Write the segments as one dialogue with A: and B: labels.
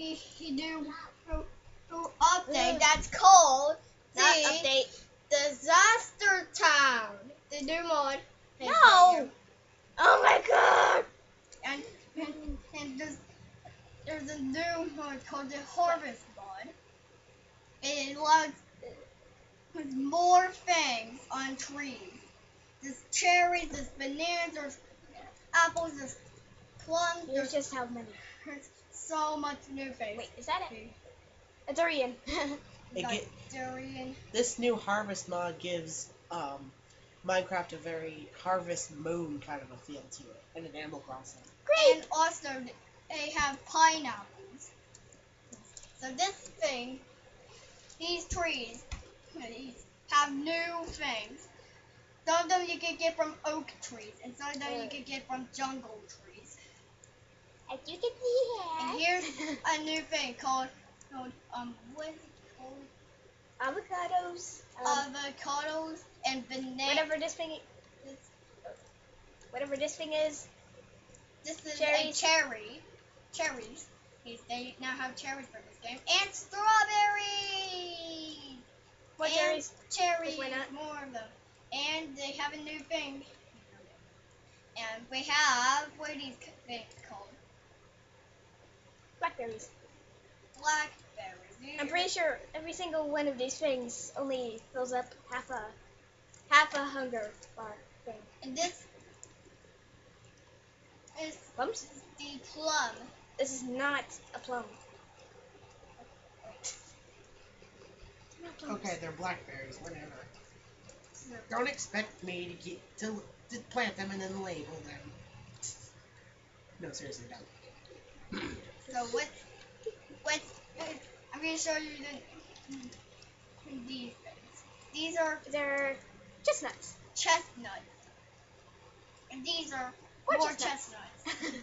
A: he do update that's called
B: Not
A: the
B: update.
A: Disaster Town. The new mod.
B: No! Oh my god!
A: And there's a new mod called the Harvest mod. It allows more things on trees. There's cherries, there's bananas, there's apples, there's plums.
B: Here's just how many.
A: There's so much new things.
B: Wait, is that it? A durian.
A: Durian.
C: This new harvest mod gives Minecraft a very Harvest Moon kind of a feel to it, and an Animal Crossing.
A: Great. And also they have pineapples. So this thing, these trees, these have new things. Some of them you can get from oak trees, and some of them you can get from jungle trees.
B: As you can see here.
A: And here's a new thing called what is it called?
B: Avocados.
A: Avocados and bananas.
B: Whatever this thing is.
A: This is
B: cherries.
A: a cherry. Cherries. They now have cherries for this game. And strawberries!
B: What
A: and
B: cherries?
A: Cherries.
B: Why not?
A: More of them. And they have a new thing. And we have, what are these things called?
B: Blackberries.
A: Blackberries.
B: I'm pretty sure every single one of these things only fills up half a hunger bar thing.
A: And this is
B: Plums?
A: the plum.
B: This is not a plum. Not plums.
C: Okay, they're blackberries, whatever. Don't expect me to plant them and then label them. No, seriously, don't.
A: So what's I'm gonna show you these things. These are
B: They're chestnuts.
A: chestnuts. And these are
B: More
A: more
B: chestnuts.
A: chestnuts.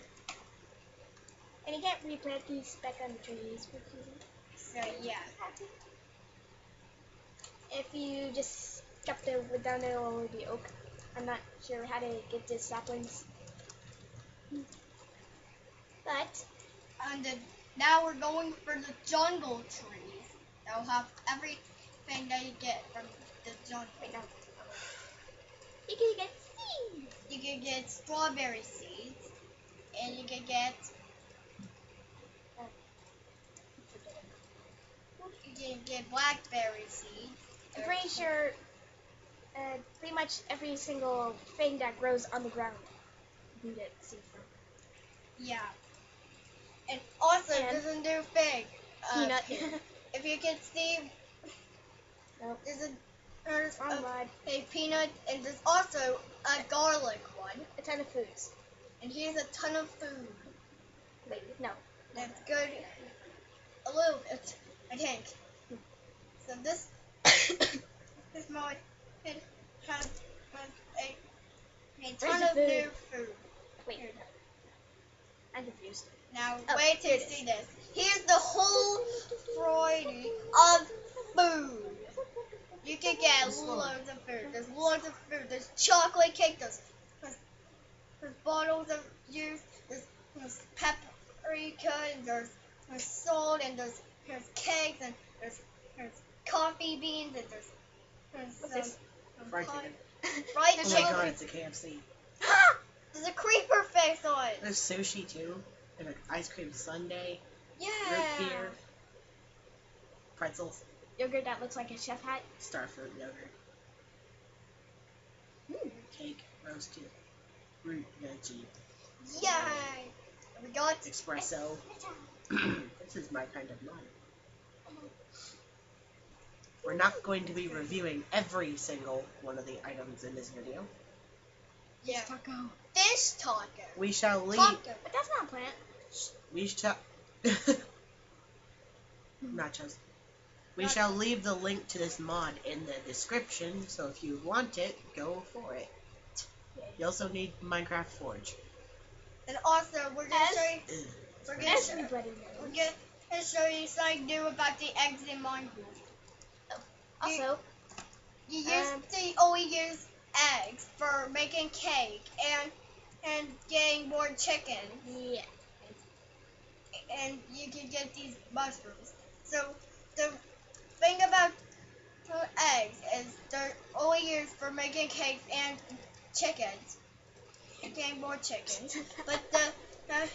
B: And you can't replant these back on the trees.
A: So yeah.
B: If you just chop the wood down there, it will be oak. I'm not sure how to get the saplings. But
A: Now we're going for the jungle trees. They'll have everything that you get from the jungle.
B: right now, you can get seeds.
A: You can get strawberry seeds, and you can get blackberry seeds.
B: I'm pretty sure pretty much every single thing that grows on the ground you can get seeds from.
A: Yeah. And also,
B: And
A: there's a new thing.
B: Peanut.
A: If you can see,
B: Nope.
A: there's
B: Wrong mod.
A: a peanut, and there's also a garlic one.
B: A ton of foods.
A: And here's a ton of food.
B: Wait, no.
A: That's good. A little bit, I think. So this mod it has a ton of new food.
B: Wait, I'm confused.
A: Now
B: Oh,
A: wait till
B: here
A: you
B: it is.
A: see this. Here's the whole variety of food. You can get loads of food. There's loads of food. There's chocolate cake. There's bottles of juice. There's paprika. And there's salt. And there's cakes. And there's coffee beans. And there's
B: What's this?
C: Fried
A: pie-
C: chicken.
A: fried
C: Oh my god,
A: chicken.
C: it's a KFC.
A: There's a creeper face on it.
C: There's sushi too, and an ice cream sundae,
A: Yeah.
C: root beer, pretzels,
B: Yogurt that looks like a chef hat.
C: starfruit yogurt, cake, roasted, root veggie,
A: Yay. We got
C: espresso. This is my kind of mod. We're not going to be reviewing every single one of the items in this video.
A: yeah.
B: Taco.
A: Fish taco.
C: We shall leave.
A: Taco.
B: But that's not a plant.
C: We shall. Nachos. We shall leave the link to this mod in the description, so if you want it, go for it. You also need Minecraft Forge.
A: And also, we're gonna
B: As-
A: show you. We're gonna show,
B: Everybody
A: we're
B: knows.
A: gonna show you something new about the eggs in Minecraft.
B: Also,
A: You used to only use eggs for making cake and getting more chicken,
B: yeah.
A: and you you can get these mushrooms. So the thing about eggs is they're only used for making cakes and chickens. Getting more chickens. But there's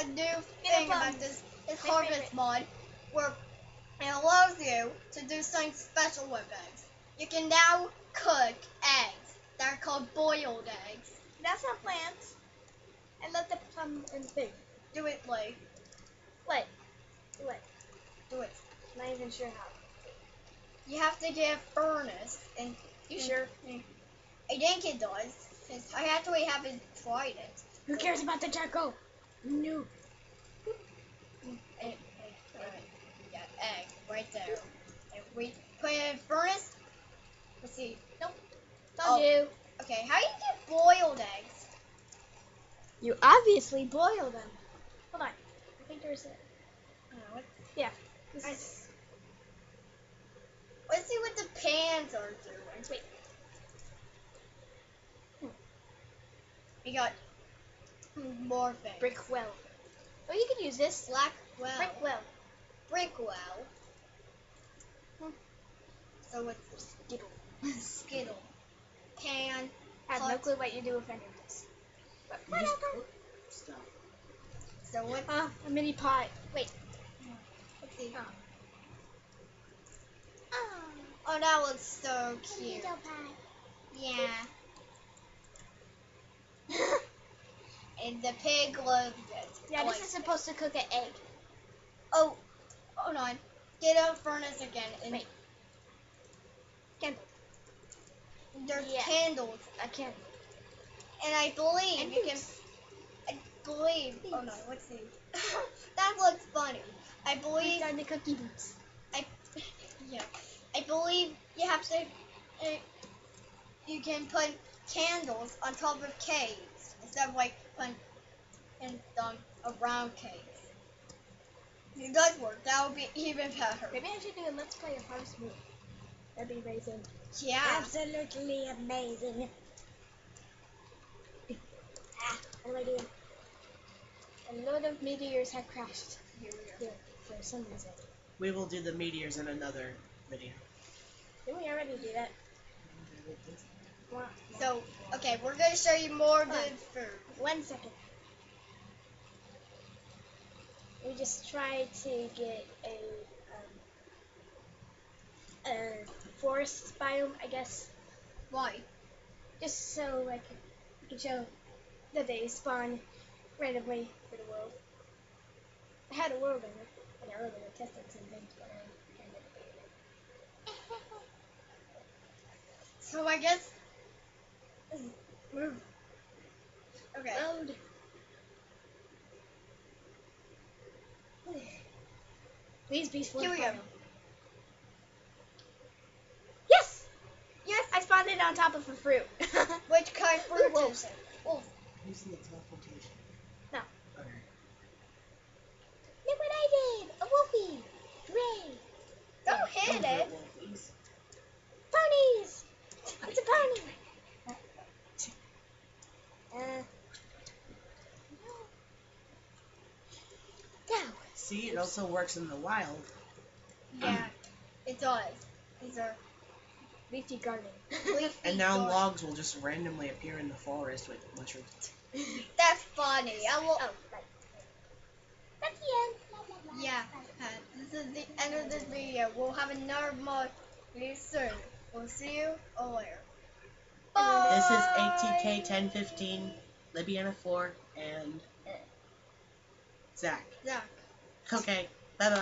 A: a new thing about this harvest mod where it allows you to do something special with eggs. You can now cook eggs that are called boiled eggs.
B: That's not plants. I love the plum and thing.
A: Do it like.
B: What?
A: Do it.
B: Not even sure how.
A: You have to get a furnace. And
B: You sure?
A: I think it does. 'Cause I actually haven't tried it.
B: Who cares about the charcoal? No.
A: Yeah, egg right there. And we put it in a furnace. Let's see.
B: Nope. Don't do.
A: Okay, how do you get boiled eggs?
B: You obviously boil them. Hold on. I think there's a.
A: What?
B: Yeah.
A: Let's see what the pans are doing.
B: Wait.
A: We got more things.
B: Brick well. Oh, you can use this.
A: Black well.
B: Brick well.
A: Brick well. So what's
B: Skittle.
A: Skittle. Pan.
B: I have no clue what you do with any of this. But
C: You just cook stuff.
A: So what's
B: a mini pot. Wait.
A: let's see.
B: Oh.
A: Oh, that looks so cute. Yeah. And the pig loves it.
B: Yeah, this is supposed to cook an egg.
A: Oh, hold on. Get a furnace again. And
B: Wait. Candle.
A: there's
B: Yeah.
A: candles.
B: A candle.
A: And I believe
B: And
A: you can.
B: boots.
A: I believe. Oh no,
B: Boots.
A: let's see. That looks funny. I
B: We've
A: believe.
B: done the cookie boots.
A: Yeah. I believe you have to. You can put candles on top of caves instead of like putting on a round cave. It does work. That would be even better.
B: Maybe I should do a let's play of Harvest Moon. That'd be amazing.
A: Yeah.
B: Absolutely amazing. What am I doing? A load of meteors have crashed here for some reason.
C: We will do the meteors in another video.
B: Didn't we already do that?
A: So, okay, we're going to show you more good food.
B: 1 second. We just tried to get a forest biome, I guess,
A: Why?
B: just so like we can show that they spawn randomly for the world. I had a world in it, and earlier tested some things, but I kind of debated it.
A: So I guess. Okay.
B: Load. Please be full.
A: Here we go.
B: Yes! Yes, I spawned it on top of a fruit.
A: Which kind of fruit
B: Ooh,
A: is it? Oh,
C: Using the teleportation.
B: No.
C: Okay.
B: Look what I did! A wolfie! Hooray!
A: don't hit it.
C: Wolfies.
B: Ponies! It's a pony! Go!
C: See, it also works in the wild.
A: Yeah, it does. These are
B: Leafy garden.
A: leafy
C: And now
A: gardens.
C: logs will just randomly appear in the forest with mushrooms.
A: That's funny. I will.
B: Oh, right. That's the end.
A: Yeah. This is the end of this video. We'll have another mod really soon. We'll see you all later.
C: This is
A: Bye.
C: ATK 1015, Libiana 4, and Zach.
A: Yeah.
C: Okay, bye bye.